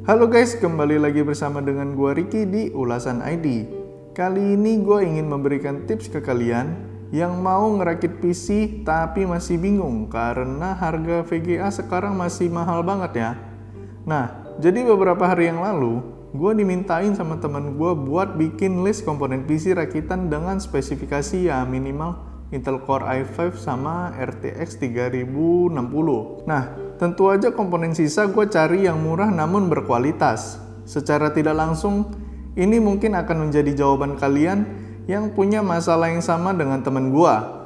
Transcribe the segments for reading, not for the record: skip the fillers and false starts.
Halo guys, kembali lagi bersama dengan gua Ricky di Ulasan ID. Kali ini gua ingin memberikan tips ke kalian yang mau ngerakit PC tapi masih bingung karena harga VGA sekarang masih mahal banget ya. Nah, jadi beberapa hari yang lalu gua dimintain sama temen gua buat bikin list komponen PC rakitan dengan spesifikasi ya minimal Intel Core i5 sama RTX 3060. Nah, tentu aja komponen sisa gue cari yang murah namun berkualitas. Secara tidak langsung, ini mungkin akan menjadi jawaban kalian yang punya masalah yang sama dengan temen gue.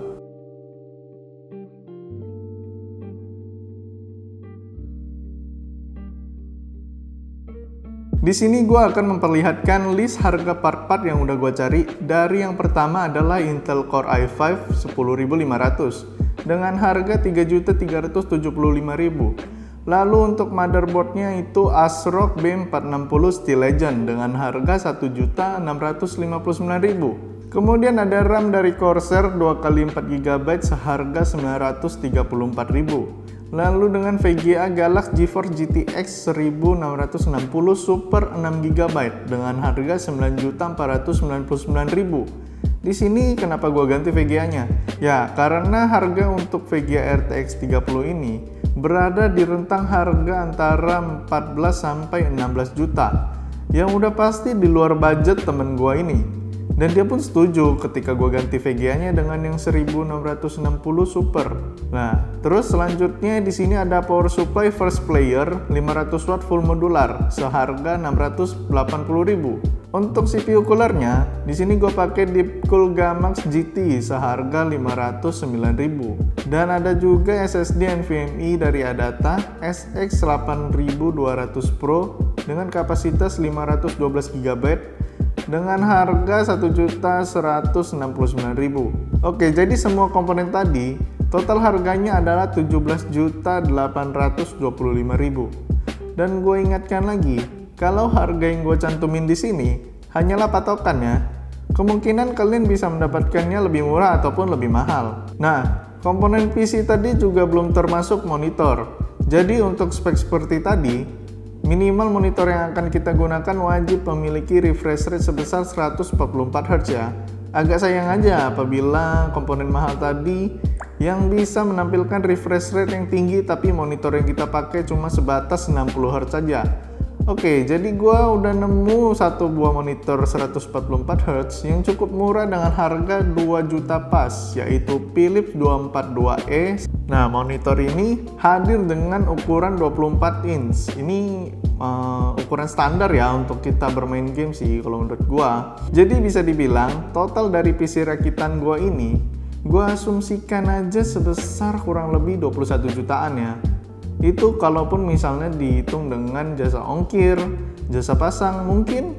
Di sini gue akan memperlihatkan list harga part-part yang udah gue cari. Dari yang pertama adalah Intel Core i5 10500 dengan harga 3.375.000. Lalu untuk motherboardnya itu ASRock B460 Steel Legend dengan harga 1.659.000. Kemudian ada RAM dari Corsair 2x4GB seharga 934.000. Lalu dengan VGA Galaxy GeForce GTX 1660 Super 6GB dengan harga 9.499.000. Di sini kenapa gua ganti VGA-nya? Ya, karena harga untuk VGA RTX 30 ini berada di rentang harga antara 14 sampai 16 juta. Yang udah pasti di luar budget temen gua ini. Dan dia pun setuju ketika gue ganti VGA-nya dengan yang 1660 Super. Nah, terus selanjutnya di sini ada power supply first player 500 watt full modular seharga 680.000. Untuk CPU coolernya, di sini gue pakai Deepcool Gamax GT seharga 509.000. Dan ada juga SSD NVMe dari Adata SX8200 Pro dengan kapasitas 512GB dengan harga 1.169.000. Oke, jadi semua komponen tadi total harganya adalah 17.825.000. Dan gue ingatkan lagi, kalau harga yang gue cantumin di sini hanyalah patokan ya. Kemungkinan kalian bisa mendapatkannya lebih murah ataupun lebih mahal. Nah, komponen PC tadi juga belum termasuk monitor. Jadi untuk spek seperti tadi, minimal monitor yang akan kita gunakan wajib memiliki refresh rate sebesar 144Hz ya. Agak sayang aja apabila komponen mahal tadi yang bisa menampilkan refresh rate yang tinggi tapi monitor yang kita pakai cuma sebatas 60Hz saja. Oke, jadi gua udah nemu satu buah monitor 144Hz yang cukup murah dengan harga 2 juta pas, yaitu Philips 242E. Nah, monitor ini hadir dengan ukuran 24 inch. Ini ukuran standar ya untuk kita bermain game sih kalau menurut gua. Jadi bisa dibilang total dari PC rakitan gua ini, gua asumsikan aja sebesar kurang lebih 21 jutaan ya. Itu kalaupun misalnya dihitung dengan jasa ongkir, jasa pasang mungkin,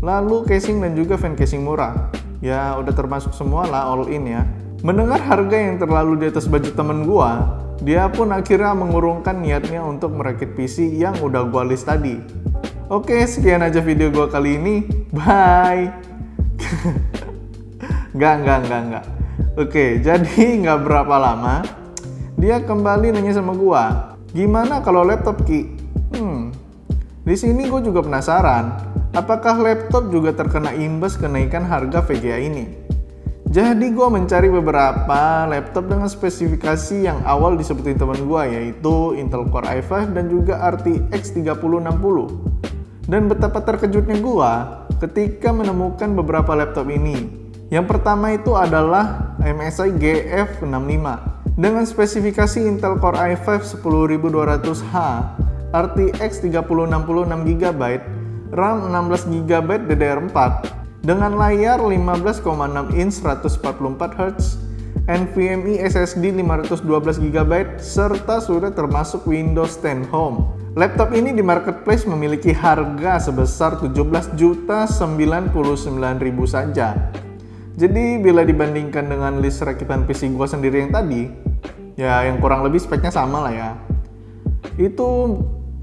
lalu casing dan juga fan casing murah. Ya udah termasuk semua lah all in ya. Mendengar harga yang terlalu di atas budget temen gua, dia pun akhirnya mengurungkan niatnya untuk merakit PC yang udah gua list tadi. Oke, sekian aja video gua kali ini. Bye. Enggak. Oke, jadi nggak berapa lama dia kembali nanya sama gua, gimana kalau laptop Ki? Di sini gue juga penasaran, apakah laptop juga terkena imbas kenaikan harga VGA ini? Jadi gue mencari beberapa laptop dengan spesifikasi yang awal disebutin teman gue, yaitu Intel Core i5 dan juga RTX 3060. Dan betapa terkejutnya gue ketika menemukan beberapa laptop ini. Yang pertama itu adalah MSI GF65 dengan spesifikasi Intel Core i5 10200H, RTX 3060 6GB, RAM 16GB DDR4 dengan layar 15,6 inch 144Hz, NVMe SSD 512GB serta sudah termasuk Windows 10 Home. Laptop ini di marketplace memiliki harga sebesar 17.099.000 saja. Jadi bila dibandingkan dengan list rakitan PC gua sendiri yang tadi, ya yang kurang lebih speknya sama lah ya, itu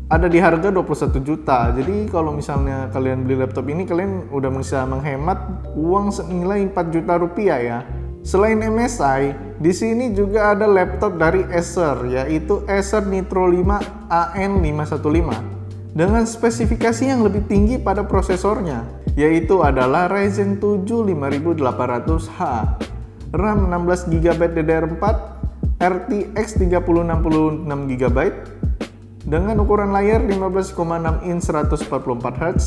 ada di harga 21 juta. Jadi kalau misalnya kalian beli laptop ini, kalian udah bisa menghemat uang senilai 4 juta rupiah ya. Selain MSI, di sini juga ada laptop dari Acer, yaitu Acer Nitro 5 AN515 dengan spesifikasi yang lebih tinggi pada prosesornya, yaitu adalah Ryzen 7 5800H, RAM 16GB DDR4, RTX 3066GB, dengan ukuran layar 15,6 inch 144Hz,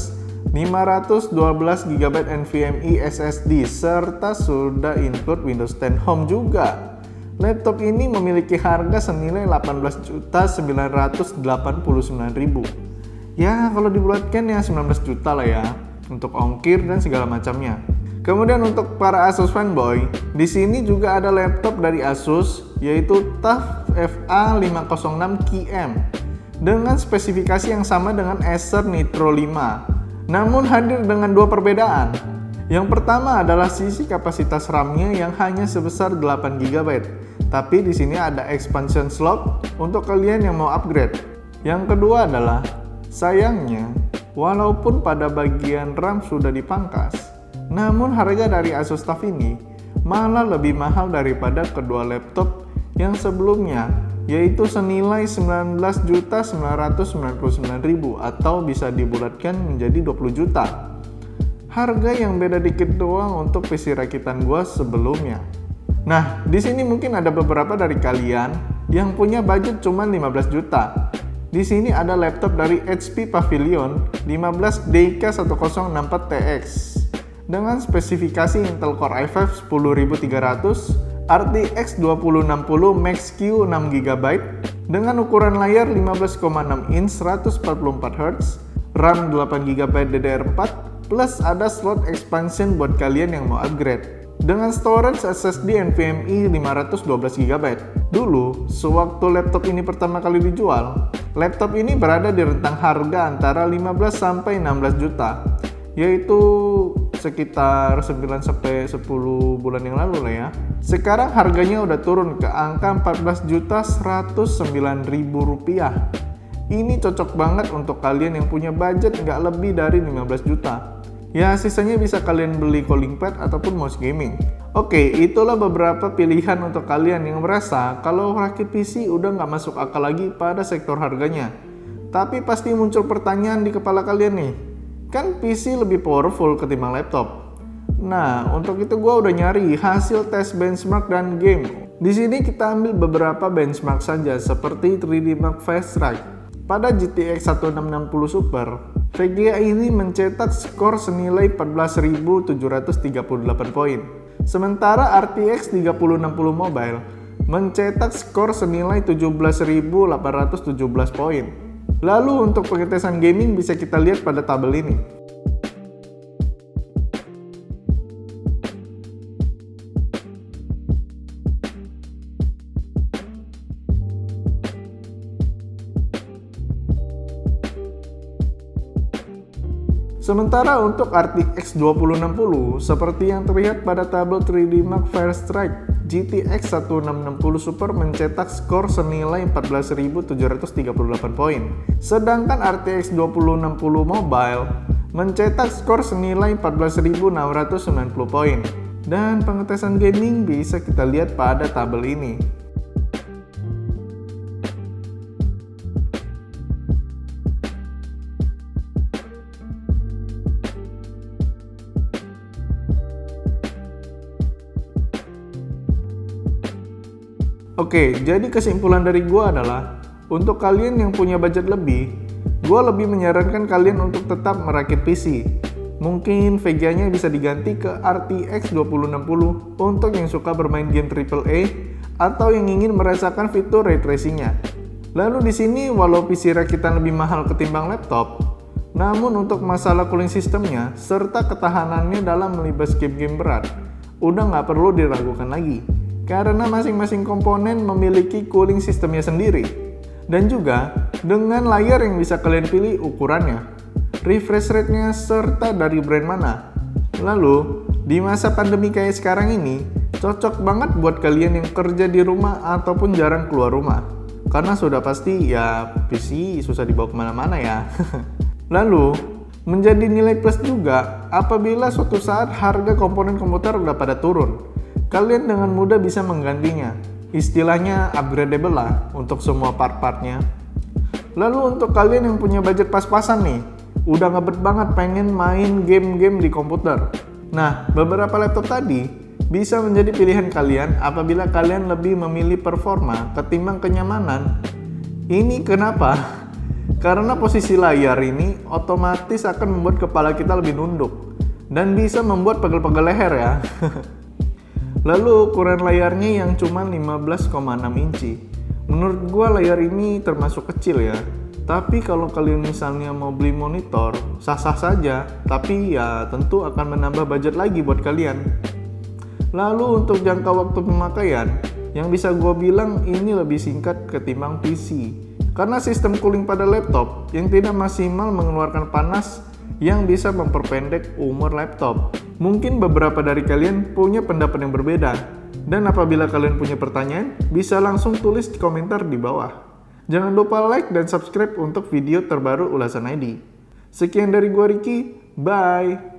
512GB NVMe SSD, serta sudah include Windows 10 Home juga. Laptop ini memiliki harga senilai 18.989.000. Ya, kalau dibulatkan ya 19 juta lah ya, untuk ongkir dan segala macamnya. Kemudian untuk para Asus fanboy, di sini juga ada laptop dari Asus, yaitu TUF FA506KM, dengan spesifikasi yang sama dengan Acer Nitro 5. Namun hadir dengan dua perbedaan. Yang pertama adalah sisi kapasitas RAM-nya yang hanya sebesar 8GB, tapi di sini ada expansion slot untuk kalian yang mau upgrade. Yang kedua adalah, sayangnya, walaupun pada bagian RAM sudah dipangkas, namun harga dari Asus TUF ini malah lebih mahal daripada kedua laptop yang sebelumnya, yaitu senilai 19.999.000 atau bisa dibulatkan menjadi 20 juta. Harga yang beda dikit doang untuk PC rakitan gua sebelumnya. Nah, di sini mungkin ada beberapa dari kalian yang punya budget cuma 15 juta. Di sini ada laptop dari HP Pavilion 15DK1064TX dengan spesifikasi Intel Core i5 10300, RTX 2060 Max-Q 6GB dengan ukuran layar 15,6 inch 144Hz, RAM 8GB DDR4, plus ada slot expansion buat kalian yang mau upgrade. Dengan storage SSD NVMe 512GB. Dulu, sewaktu laptop ini pertama kali dijual, laptop ini berada di rentang harga antara 15 sampai 16 juta, yaitu sekitar 9 sampai 10 bulan yang lalu lah ya. Sekarang harganya udah turun ke angka 14.109.000 rupiah. Ini cocok banget untuk kalian yang punya budget nggak lebih dari 15 juta. Ya, sisanya bisa kalian beli cooling pad ataupun mouse gaming. Oke, itulah beberapa pilihan untuk kalian yang merasa kalau rakit PC udah nggak masuk akal lagi pada sektor harganya. Tapi pasti muncul pertanyaan di kepala kalian nih, kan PC lebih powerful ketimbang laptop. Nah, untuk itu gue udah nyari hasil tes benchmark dan game. Di sini kita ambil beberapa benchmark saja seperti 3D Mark Fast Strike. Pada GTX 1660 Super, VGA ini mencetak skor senilai 14.738 poin. Sementara RTX 3060 Mobile mencetak skor senilai 17.817 poin. Lalu untuk pengetesan gaming bisa kita lihat pada tabel ini. Sementara untuk RTX 2060, seperti yang terlihat pada tabel 3D Mark Fast Strike, GTX 1660 Super mencetak skor senilai 14.738 poin. Sedangkan RTX 2060 Mobile mencetak skor senilai 14.690 poin. Dan pengetesan gaming bisa kita lihat pada tabel ini. Oke, jadi kesimpulan dari gua adalah untuk kalian yang punya budget lebih, gua lebih menyarankan kalian untuk tetap merakit PC. Mungkin VGA-nya bisa diganti ke RTX 2060 untuk yang suka bermain game AAA atau yang ingin merasakan fitur ray tracing-nya. Lalu di sini walau PC rakitan lebih mahal ketimbang laptop, namun untuk masalah cooling systemnya serta ketahanannya dalam melibas game-game berat, udah nggak perlu diragukan lagi. Karena masing-masing komponen memiliki cooling sistemnya sendiri. Dan juga dengan layar yang bisa kalian pilih ukurannya, refresh rate-nya, serta dari brand mana. Lalu, di masa pandemi kayak sekarang ini, cocok banget buat kalian yang kerja di rumah ataupun jarang keluar rumah. Karena sudah pasti ya PC susah dibawa kemana-mana ya. Lalu, menjadi nilai plus juga apabila suatu saat harga komponen komputer udah pada turun. Kalian dengan mudah bisa menggantinya. Istilahnya upgradable lah untuk semua part-partnya. Lalu untuk kalian yang punya budget pas-pasan nih, udah ngebet banget pengen main game-game di komputer. Nah, beberapa laptop tadi bisa menjadi pilihan kalian apabila kalian lebih memilih performa ketimbang kenyamanan. Ini kenapa? Karena posisi layar ini otomatis akan membuat kepala kita lebih nunduk dan bisa membuat pegel-pegel leher ya. Lalu ukuran layarnya yang cuma 15,6 inci. Menurut gua layar ini termasuk kecil ya. Tapi kalau kalian misalnya mau beli monitor, sah-sah saja, tapi ya tentu akan menambah budget lagi buat kalian. Lalu untuk jangka waktu pemakaian, yang bisa gue bilang ini lebih singkat ketimbang PC. Karena sistem cooling pada laptop yang tidak maksimal mengeluarkan panas yang bisa memperpendek umur laptop. Mungkin beberapa dari kalian punya pendapat yang berbeda. Dan apabila kalian punya pertanyaan, bisa langsung tulis di komentar di bawah. Jangan lupa like dan subscribe untuk video terbaru Ulasan ID. Sekian dari gua Ricky, bye!